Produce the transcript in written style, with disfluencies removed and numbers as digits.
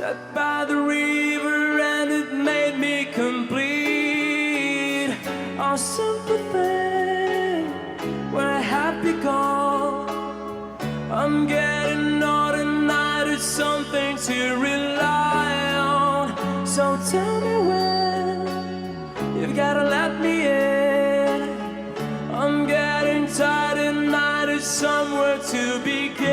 Sat by the river and it made me complete. Our simple thing, we're happy gone. I'm getting old and I need something to rely on. So tell me when you've gotta let me in. I'm getting tired and I need somewhere to begin.